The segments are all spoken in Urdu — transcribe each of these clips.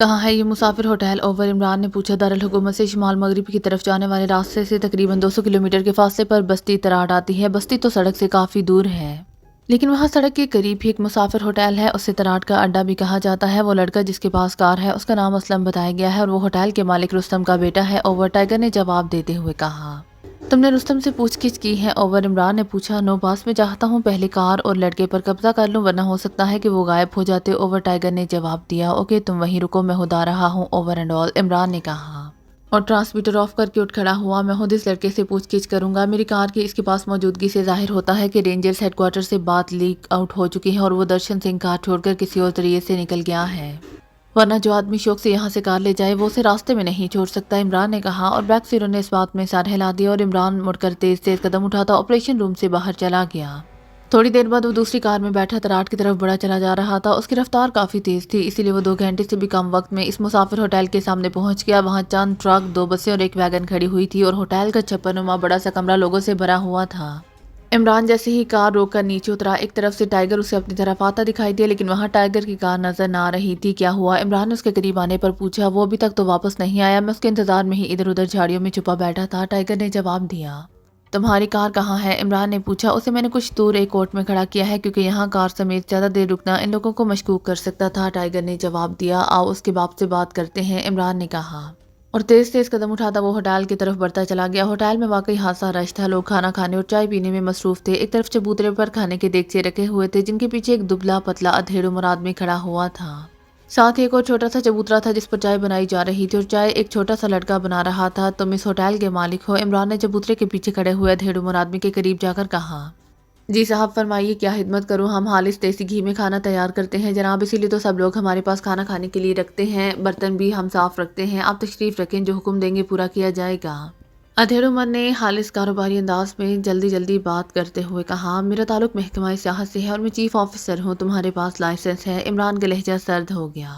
کہاں ہے یہ مسافر ہوٹل؟ اوور عمران نے پوچھا۔ دارالحکومت سے شمال مغرب کی طرف جانے والے راستے سے تقریباً 200 کلومیٹر کے فاصلے پر بستی تراٹ آتی ہے۔ بستی تو سڑک سے کافی دور ہے، لیکن وہاں سڑک کے قریب ہی ایک مسافر ہوٹل ہے، اسے تراٹ کا اڈا بھی کہا جاتا ہے۔ وہ لڑکا جس کے پاس کار ہے اس کا نام اسلم بتایا گیا ہے اور وہ ہوٹل کے مالک رستم کا بیٹا ہے، اوور ٹائیگر نے جواب دیتے ہوئے کہا۔ تم نے رستم سے پوچھ گچھ کی ہے؟ اوور عمران نے پوچھا۔ نو باس، میں چاہتا ہوں پہلے کار اور لڑکے پر قبضہ کر لوں، ورنہ ہو سکتا ہے کہ وہ غائب ہو جاتے، اوور ٹائیگر نے جواب دیا۔ اوکے تم وہیں رکو، میں خود آ رہا ہوں، اوور اینڈ آل، عمران نے کہا اور ٹرانسمیٹر آف کر کے اٹھ کھڑا ہوا۔ میں خود اس لڑکے سے پوچھ گچھ کروں گا، میری کار کی اس کے پاس موجودگی سے ظاہر ہوتا ہے کہ رینجرز ہیڈ کوارٹر سے بات لیک آؤٹ ہو چکی ہے اور وہ درشن سنگھ کار چھوڑ کر کسی اور ذریعے سے نکل گیا ہے، ورنہ جو آدمی شوق سے یہاں سے کار لے جائے وہ اسے راستے میں نہیں چھوڑ سکتا، عمران نے کہا اور بیک سیرو نے اس بات میں سر ہلا دیا اور عمران مڑ کر تیز تیز قدم اٹھاتا آپریشن روم سے باہر چلا گیا۔ تھوڑی دیر بعد وہ دوسری کار میں بیٹھا تراٹ کی طرف بڑا چلا جا رہا تھا۔ اس کی رفتار کافی تیز تھی، اسی لیے وہ 2 گھنٹے سے بھی کم وقت میں اس مسافر ہوٹل کے سامنے پہنچ گیا۔ وہاں چند ٹرک، 2 بسیں اور ایک ویگن کھڑی ہوئی تھی اور ہوٹل کا چھپر نما بڑا سا کمرہ لوگوں سے بھرا ہوا تھا۔ عمران جیسے ہی کار روک کر نیچے اترا، ایک طرف سے ٹائیگر اسے اپنی طرف آتا دکھائی دیا، لیکن وہاں ٹائیگر کی کار نظر نہ آ رہی تھی۔ کیا ہوا؟ عمران نے اس کے قریب آنے پر پوچھا۔ وہ ابھی تک تو واپس نہیں آیا، میں اس کے انتظار میں ہی ادھر ادھر جھاڑیوں میں چھپا بیٹھا تھا، ٹائیگر نے جواب دیا۔ تمہاری کار کہاں ہے؟ عمران نے پوچھا۔ اسے میں نے کچھ دور ایک کوٹ میں کھڑا کیا ہے، کیونکہ یہاں کار سمیت زیادہ دیر رکنا ان لوگوں کو مشکوک کر سکتا تھا، ٹائیگر نے جواب دیا۔ آؤ اس کے باپ سے بات کرتے ہیں، عمران نے کہا اور تیز تیز قدم اٹھاتا وہ ہوٹل کی طرف بڑھتا چلا گیا۔ ہوٹل میں واقعی خاصا رش تھا، لوگ کھانا کھانے اور چائے پینے میں مصروف تھے۔ ایک طرف چبوترے پر کھانے کے دیگچے رکھے ہوئے تھے جن کے پیچھے ایک دبلا پتلا ادھیڑ عمر آدمی کھڑا ہوا تھا، ساتھ ہی ایک اور چھوٹا سا چبوترا تھا جس پر چائے بنائی جا رہی تھی اور چائے ایک چھوٹا سا لڑکا بنا رہا تھا۔ تم اس ہوٹل کے مالک ہو؟ عمران نے چبوترے کے پیچھے کھڑے ہوئے ادھیڑ عمر آدمی کے قریب جا کر کہا۔ جی صاحب فرمائیے، کیا خدمت کروں؟ ہم خالص دیسی گھی میں کھانا تیار کرتے ہیں جناب، اسی لیے تو سب لوگ ہمارے پاس کھانا کھانے کے لیے رکھتے ہیں، برتن بھی ہم صاف رکھتے ہیں، آپ تشریف رکھیں، جو حکم دیں گے پورا کیا جائے گا، ادھیڑ عمر نے خالص کاروباری انداز میں جلدی جلدی بات کرتے ہوئے کہا۔ میرا تعلق محکمہ سیاحت سے ہے اور میں چیف آفیسر ہوں، تمہارے پاس لائسنس ہے؟ عمران کا لہجہ سرد ہو گیا۔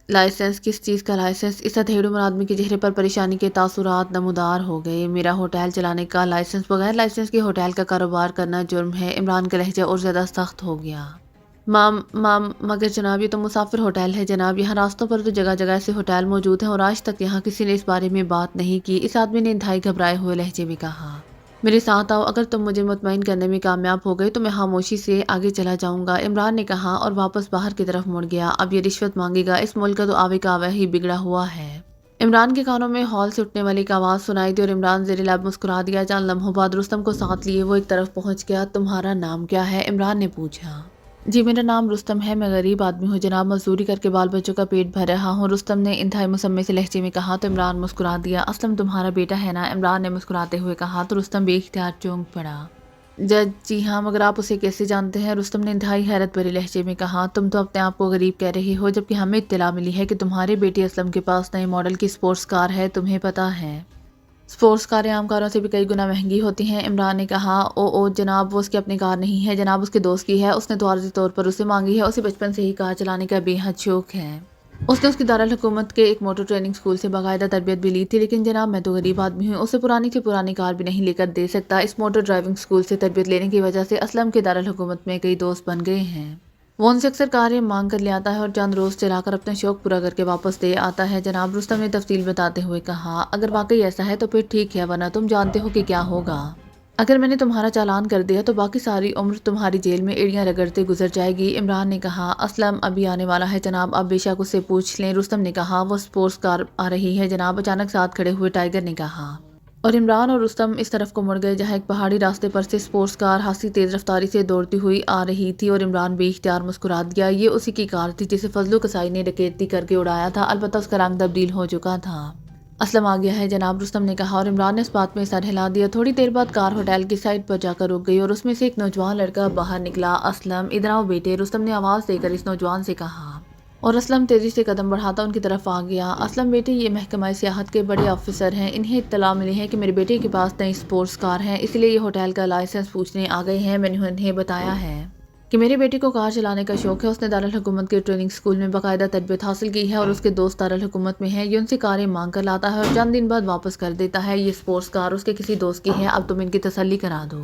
لائسنس؟ کس چیز کا لائسنس؟ اس ادھیڑ عمر آدمی کے چہرے پر پریشانی کے تاثرات نمودار ہو گئے۔ میرا ہوٹل چلانے کا لائسنس، بغیر لائسنس کے ہوٹل کا کاروبار کرنا جرم ہے، عمران کا لہجہ اور زیادہ سخت ہو گیا۔ مگر جناب یہ تو مسافر ہوٹل ہے جناب، یہاں راستوں پر تو جگہ جگہ ایسے ہوٹل موجود ہیں اور آج تک یہاں کسی نے اس بارے میں بات نہیں کی، اس آدمی نے انتہائی گھبرائے ہوئے لہجے میں کہا۔ میرے ساتھ آؤ، اگر تم مجھے مطمئن کرنے میں کامیاب ہو گئے تو میں خاموشی سے آگے چلا جاؤں گا، عمران نے کہا اور واپس باہر کی طرف مڑ گیا۔ اب یہ رشوت مانگے گا، اس ملک کا تو آوے کا آوے ہی بگڑا ہوا ہے۔ عمران کے کانوں میں ہال سے اٹھنے والی ایک آواز سنائی دی اور عمران زیر لب مسکرا دیا۔ چند لمحوں بعد رستم کو ساتھ لیے وہ ایک طرف پہنچ گیا۔ تمہارا نام کیا ہے؟ عمران نے پوچھا۔ جی میرا نام رستم ہے، میں غریب آدمی ہوں جناب، مزدوری کر کے بال بچوں کا پیٹ بھر رہا ہوں، رستم نے انتہائی مسمع سے لہجے میں کہا تو عمران مسکرا دیا۔ اسلم تمہارا بیٹا ہے نا؟ عمران نے مسکراتے ہوئے کہا تو رستم بے اختیار چونک پڑا۔ جج جی ہاں، مگر آپ اسے کیسے جانتے ہیں؟ رستم نے انتہائی حیرت بھرے لہجے میں کہا۔ تم تو اپنے آپ کو غریب کہہ رہی ہو، جبکہ ہمیں اطلاع ملی ہے کہ تمہارے بیٹے اسلم کے پاس نئے ماڈل کی سپورٹس کار ہے، تمہیں پتہ ہے؟ سپورٹس کاریں عام کاروں سے بھی کئی گنا مہنگی ہوتی ہیں، عمران نے کہا۔ او جناب، وہ اس کی اپنی کار نہیں ہے جناب، اس کے دوست کی ہے، اس نے تو عارضی طور پر اسے مانگی ہے، اسے بچپن سے ہی کار چلانے کا بے حد شوق ہے، اس نے اس کی دارالحکومت کے ایک موٹر ٹریننگ اسکول سے باقاعدہ تربیت بھی لی تھی، لیکن جناب میں تو غریب آدمی ہوں، اسے پرانی سے پرانی کار بھی نہیں لے کر دے سکتا، اس موٹر ڈرائیونگ اسکول سے تربیت لینے کی وجہ سے اسلم کے دارالحکومت میں کئی دوست بن گئے ہیں، وہ ان سے اکثر کاریں مانگ کر لے آتا ہے اور چند روز چلا کر اپنا شوق پورا کر کے واپس دے آتا ہے جناب، رستم نے تفصیل بتاتے ہوئے کہا۔ اگر واقعی ایسا ہے تو پھر ٹھیک ہے، ورنہ تم جانتے ہو کہ کیا ہوگا، اگر میں نے تمہارا چالان کر دیا تو باقی ساری عمر تمہاری جیل میں ایڑیاں رگڑتے گزر جائے گی، عمران نے کہا۔ اسلم ابھی آنے والا ہے جناب، اب بے شک اس سے پوچھ لیں، رستم نے کہا۔ وہ سپورٹس کار آ رہی ہے جناب، اچانک ساتھ کھڑے ہوئے ٹائیگر نے کہا، اور عمران اور رستم اس طرف کو مڑ گئے جہاں ایک پہاڑی راستے پر سے سپورٹس کار خاصی تیز رفتاری سے دوڑتی ہوئی آ رہی تھی اور عمران بے اختیار مسکرا دیا۔ یہ اسی کی کار تھی جسے فضل و کسائی نے ڈکیتی کر کے اڑایا تھا، البتہ اس کا رنگ تبدیل ہو چکا تھا۔ اسلم آ گیا ہے جناب، رستم نے کہا اور عمران نے اس بات میں سر ہلا دیا۔ تھوڑی دیر بعد کار ہوٹل کی سائڈ پر جا کر رک گئی اور اس میں سے ایک نوجوان لڑکا باہر نکلا۔ اسلم ادھر آؤ بیٹے، رستم نے آواز دے کر اس نوجوان سے کہا اور اسلم تیزی سے قدم بڑھاتا ان کی طرف آ گیا۔ اسلم بیٹے، یہ محکمہ سیاحت کے بڑے آفیسر ہیں، انہیں اطلاع ملی ہے کہ میرے بیٹے کے پاس نئی سپورٹس کار ہے، اس لیے یہ ہوٹل کا لائسنس پوچھنے آ گئے ہیں، میں نے انہیں بتایا ہے کہ میرے بیٹے کو کار چلانے کا شوق ہے، اس نے دارالحکومت کے ٹریننگ اسکول میں باقاعدہ تربیت حاصل کی ہے اور اس کے دوست دارالحکومت میں ہیں، یہ ان سے کاریں مانگ کر لاتا ہے اور چند دن بعد واپس کر دیتا ہے، یہ سپورٹس کار اس کے کسی دوست کی ہے، اب تم ان کی تسلی کرا دو۔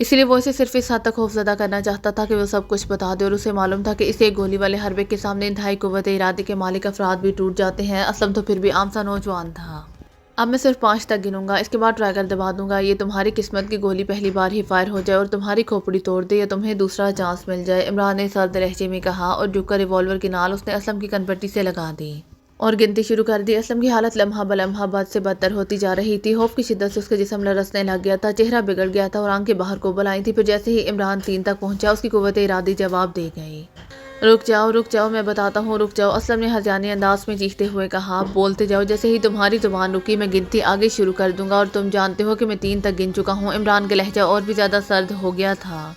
اسی لیے وہ اسے صرف اس حد تک خوفزدہ کرنا چاہتا تھا کہ وہ سب کچھ بتا دے، اور اسے معلوم تھا کہ اسے ایک گولی والے حربے کے سامنے انتہائی قوت ارادے کے مالک افراد بھی ٹوٹ جاتے ہیں۔ اسلم تو پھر بھی عام سا نوجوان تھا۔ اب میں صرف 5 تک گنوں گا، اس کے بعد ٹریگر دبا دوں گا۔ یہ تمہاری قسمت کی گولی پہلی بار ہی فائر ہو جائے اور تمہاری کھوپڑی توڑ دے، یا تمہیں دوسرا چانس مل جائے، عمران نے سرد لہجے میں کہا، اور جھک کر ریوالور کی نال اس نے اسلم کی کنپٹی سے لگا دی اور گنتی شروع کر دی۔ اسلم کی حالت لمحہ بلمحہ بد سے بدتر ہوتی جا رہی تھی۔ خوف کی شدت سے اس کا جسم لرزنے لگ گیا تھا، چہرہ بگڑ گیا تھا اور آنکھیں باہر کو بل آئی تھی۔ پھر جیسے ہی عمران 3 تک پہنچا، اس کی قوت ارادی جواب دے گئی۔ رک جاؤ، میں بتاتا ہوں، رک جاؤ، اسلم نے ہرجانی انداز میں چیختے ہوئے کہا۔ بولتے جاؤ، جیسے ہی تمہاری زبان رکی میں گنتی آگے شروع کر دوں گا، اور تم جانتے ہو کہ میں 3 تک گن چکا ہوں۔ عمران کا لہجہ اور بھی زیادہ سرد ہو گیا تھا۔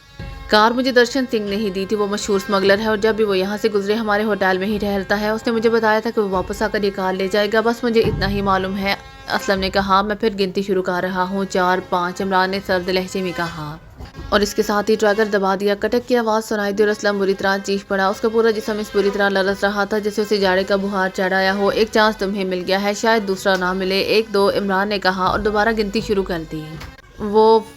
کار مجھے درشن سنگھ نے ہی دی تھی، وہ مشہور اسمگلر ہے، اور جب بھی وہ یہاں سے گزرے ہمارے ہوٹل میں ہی ٹھہرتا ہے۔ اس نے مجھے بتایا تھا کہ وہ واپس آ کر یہ کار لے جائے گا، بس مجھے اتنا ہی معلوم ہے، اسلم نے کہا۔ میں پھر گنتی شروع کر رہا ہوں، 4 5، عمران نے سرد لہجے میں کہا، اور اس کے ساتھ ہی ٹریگر دبا دیا۔ کٹک کی آواز سنائی دی اور اسلم بری طرح چیخ پڑا۔ اس کا پورا جسم اس بری طرح لرز رہا تھا جیسے اسے جاڑے کا بخار چڑھ آیا ہو۔ ایک چانس تمہیں مل گیا ہے، شاید دوسرا نہ ملے۔ 1 2، عمران نے کہا اور دوبارہ گنتی شروع کر دی۔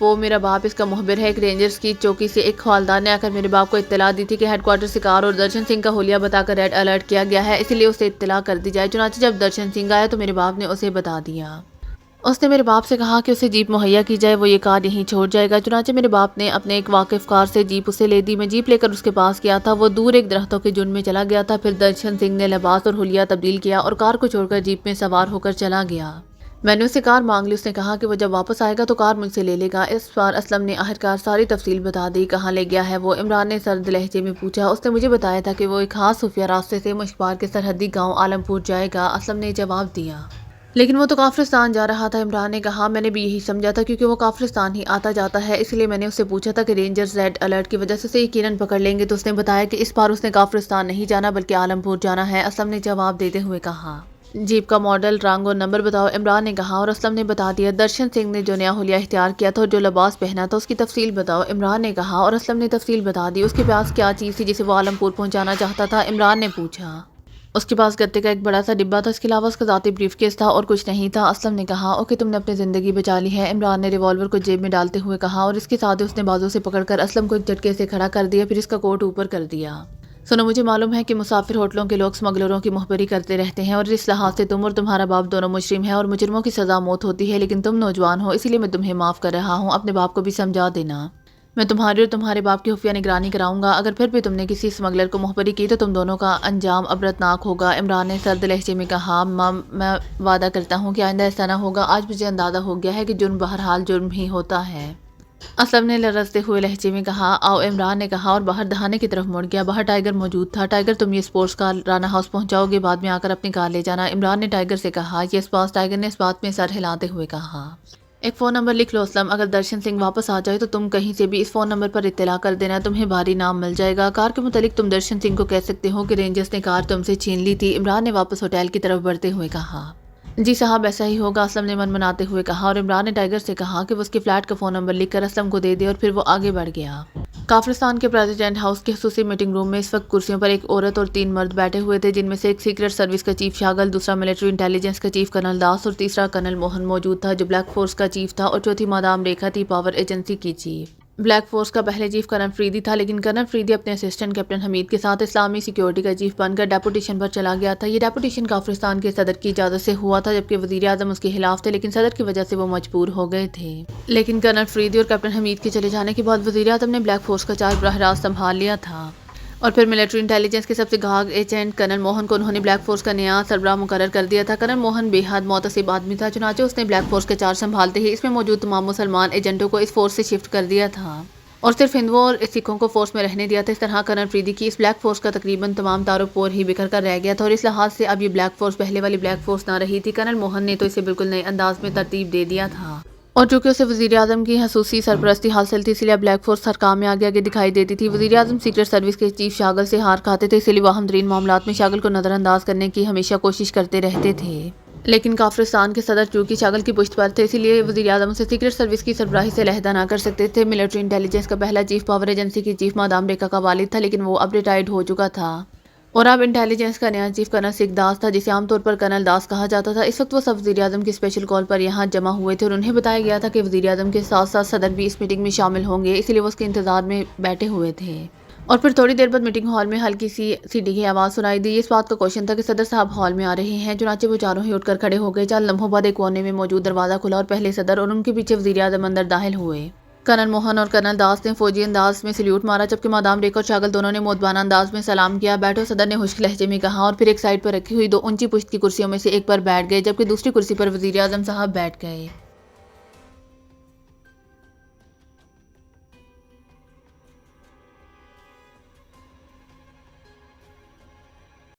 وہ میرا باپ اس کا مخبر ہے۔ ایک رینجرز کی چوکی سے ایک حوالدار نے آ کر میرے باپ کو اطلاع دی تھی کہ ہیڈ کوارٹر سے کار اور درشن سنگھ کا حلیہ بتا کر ریڈ الرٹ کیا گیا ہے، اسی لیے اسے اطلاع کر دی جائے۔ چنانچہ جب درشن سنگھ آیا تو میرے باپ نے اسے بتا دیا۔ اس نے میرے باپ سے کہا کہ اسے جیپ مہیا کی جائے، وہ یہ کار یہیں چھوڑ جائے گا۔ چنانچہ میرے باپ نے اپنے ایک واقف کار سے جیپ اسے لے دی۔ میں جیپ لے کر اس کے پاس گیا تھا، وہ دور ایک درختوں کے جھنڈ میں چلا گیا تھا۔ پھر درشن سنگھ نے لباس اور حلیہ تبدیل کیا اور کار کو چھوڑ کر جیپ میں سوار ہو کر چلا گیا۔ میں نے اسے کار مانگ لی، اس نے کہا کہ وہ جب واپس آئے گا تو کار مجھ سے لے لے گا۔ اس بار اسلم نے آخرکار ساری تفصیل بتا دی۔ کہاں لے گیا ہے وہ؟ عمران نے سرد لہجے میں پوچھا۔ اس نے مجھے بتایا تھا کہ وہ ایک خاص خفیہ راستے سے مشکبار کے سرحدی گاؤں عالم پور جائے گا، اسلم نے جواب دیا۔ لیکن وہ تو کافرستان جا رہا تھا، عمران نے کہا۔ میں نے بھی یہی سمجھا تھا، کیونکہ وہ کافرستان ہی آتا جاتا ہے، اس لیے میں نے اس سے پوچھا تھا کہ رینجرز ریڈ الرٹ کی وجہ سے اسے یقیناً پکڑ لیں گے، تو اس نے بتایا کہ اس بار اس نے کافرستان نہیں جانا بلکہ عالم پور جانا ہے، اسلم نے جواب دیتے ہوئے کہا۔ جیپ کا ماڈل، رنگ اور نمبر بتاؤ، عمران نے کہا، اور اسلم نے بتا دیا۔ درشن سنگھ نے جو نیا حلیہ اختیار کیا تھا اور جو لباس پہنا تھا اس کی تفصیل بتاؤ، عمران نے کہا، اور اسلم نے تفصیل بتا دی۔ اس کے پاس کیا چیز تھی جسے وہ عالم پور پہنچانا چاہتا تھا؟ عمران نے پوچھا۔ اس کے پاس گتے کا ایک بڑا سا ڈبہ تھا، اس کے علاوہ اس کا ذاتی بریف کیس تھا اور کچھ نہیں تھا، اسلم نے کہا۔ اوکے، تم نے اپنی زندگی بچا لی ہے، عمران نے ریوالور کو جیب میں ڈالتے ہوئے کہا، اور اس کے ساتھ اس نے بازو سے پکڑ کر اسلم کو ایک جھٹکے سے کھڑا کر دیا، پھر اس کا کوٹ اوپر کر دیا۔ سنو، مجھے معلوم ہے کہ مسافر ہوٹلوں کے لوگ اسمگلروں کی مخبری کرتے رہتے ہیں، اور اس لحاظ سے تم اور تمہارا باپ دونوں مجرم ہیں اور مجرموں کی سزا موت ہوتی ہے، لیکن تم نوجوان ہو، اسی لیے میں تمہیں معاف کر رہا ہوں۔ اپنے باپ کو بھی سمجھا دینا، میں تمہاری اور تمہارے باپ کی خفیہ نگرانی کراؤں گا۔ اگر پھر بھی تم نے کسی اسمگلر کو مخبری کی تو تم دونوں کا انجام عبرتناک ہوگا، عمران نے سرد لہجے میں کہا۔ میں وعدہ کرتا ہوں کہ آئندہ ایسا نہ ہوگا۔ آج مجھے اندازہ ہو گیا ہے کہ جرم بہرحال جرم ہی ہوتا ہے، اسلم نے لرزتے ہوئے لہجے میں کہا۔ آؤ، عمران نے کہا اور باہر دہانے کی طرف مڑ گیا۔ باہر ٹائیگر موجود تھا۔ ٹائیگر، تم یہ اسپورٹس کار رانا ہاؤس پہنچاؤ گے، بعد میں آ کر اپنی کار لے جانا، عمران نے ٹائیگر سے کہا۔ یس باس، ٹائیگر نے اس بات میں سر ہلاتے ہوئے کہا۔ ایک فون نمبر لکھ لو اسلم، اگر درشن سنگھ واپس آ جائے تو تم کہیں سے بھی اس فون نمبر پر اطلاع کر دینا، تمہیں بھاری نام مل جائے گا۔ کار کے متعلق تم درشن سنگھ کو کہہ سکتے ہو کہ رینجرز نے کار تم سے چھین لی تھی، عمران نے واپس ہوٹل کی طرف بڑھتے ہوئے کہا۔ جی صاحب، ایسا ہی ہوگا، اسلم نے منمناتے ہوئے کہا، اور عمران نے ٹائیگر سے کہا کہ وہ اس کے فلیٹ کا فون نمبر لکھ کر اسلم کو دے دے، اور پھر وہ آگے بڑھ گیا۔ کافرستان کے پریزیڈنٹ ہاؤس کے خصوصی میٹنگ روم میں اس وقت کرسیوں پر ایک عورت اور 3 مرد بیٹھے ہوئے تھے، جن میں سے ایک سیکرٹ سروس کا چیف شاگل، دوسرا ملٹری انٹیلیجنس کا چیف کرنل داس اور تیسرا کرنل موہن موجود تھا جو بلیک فورس کا چیف تھا، اور چوتھی مادام ریکھا تھی، پاور ایجنسی کی چیف۔ بلیک فورس کا پہلے چیف کرنل فریدی تھا، لیکن کرنل فریدی اپنے اسسٹنٹ کیپٹن حمید کے ساتھ اسلامی سیکیورٹی کا چیف بن کر ڈیپوٹیشن پر چلا گیا تھا۔ یہ ڈیپوٹیشن کافرستان کے صدر کی اجازت سے ہوا تھا، جبکہ وزیر اعظم اس کے خلاف تھے، لیکن صدر کی وجہ سے وہ مجبور ہو گئے تھے۔ لیکن کرنل فریدی اور کیپٹن حمید کے چلے جانے کے بعد وزیر اعظم نے بلیک فورس کا چارج براہ راست سنبھال لیا تھا، اور پھر ملٹری انٹیلیجنس کے سب سے گھاگ ایجنٹ کرنل موہن کو انہوں نے بلیک فورس کا نیا سربراہ مقرر کر دیا تھا۔ کرنل موہن بے حد محتسب آدمی تھا، چنانچہ اس نے بلیک فورس کا چارج سنبھالتے ہی اس میں موجود تمام مسلمان ایجنٹوں کو اس فورس سے شفٹ کر دیا تھا اور صرف ہندوؤں اور سکھوں کو فورس میں رہنے دیا تھا۔ اس طرح کرنل فریدی کی اس بلیک فورس کا تقریباً تمام تارو پور ہی بکھر کر رہ گیا تھا، اور اس لحاظ سے اب یہ بلیک فورس پہلے والی بلیک فورس نہ رہی تھی۔ کرنل موہن نے تو اسے بالکل نئے انداز میں ترتیب دے دیا تھا، اور چونکہ اسے وزیر اعظم کی خصوصی سرپرستی حاصل تھی، اس لیے بلیک فورس ہر کام میں آگے آگے دکھائی دیتی تھی۔ وزیر اعظم سیکرٹ سروس کے چیف شاگل سے ہار کھاتے تھے، اس لیے وہ اہم ترین معاملات میں شاگل کو نظر انداز کرنے کی ہمیشہ کوشش کرتے رہتے تھے، لیکن کافرستان کے صدر چونکہ شاگل کی پشت پر تھے، اسی لیے وزیر اعظم اسے سیکرٹ سروس کی سربراہی سے علیحدہ نہ کر سکتے تھے۔ ملٹری انٹیلیجنس کا پہلا چیف پاور ایجنسی کی چیف مادام ریکھا کا والد تھا، لیکن وہ اب ریٹائرڈ ہو چکا تھا۔ اور اب انٹیلیجنس کا نیا چیف کرنل سکھ داس تھا، جسے عام طور پر کرنل داس کہا جاتا تھا۔ اس وقت وہ سب وزیر اعظم کی اسپیشل کال پر یہاں جمع ہوئے تھے اور انہیں بتایا گیا تھا کہ وزیر اعظم کے ساتھ ساتھ صدر بھی اس میٹنگ میں شامل ہوں گے، اسی لیے وہ اس کے انتظار میں بیٹھے ہوئے تھے۔ اور پھر تھوڑی دیر بعد میٹنگ ہال میں ہلکی سی سیٹی کی آواز سنائی دی۔ اس بات کا کوشچن تھا کہ صدر صاحب ہال میں آ رہے ہیں، چنانچہ وہ چاروں ہی اٹھ کر کھڑے ہو گئے۔ چند لمحوں بعد ایک کونے میں موجود دروازہ کھلا اور پہلے صدر اور ان کے پیچھے وزیر اعظم اندر داخل ہوئے۔ کرنل موہن اور کرنل داس نے فوجی انداز میں سلیوٹ مارا، جبکہ مادام ریکھا اور شاگل دونوں نے مؤدبانہ انداز میں سلام کیا۔ بیٹھو، صدر نے خشک لہجے میں کہا، اور پھر ایک سائیڈ پر رکھی ہوئی دو اونچی پشت کی کرسیوں میں سے ایک پر بیٹھ گئے، جبکہ دوسری کرسی پر وزیر اعظم صاحب بیٹھ گئے۔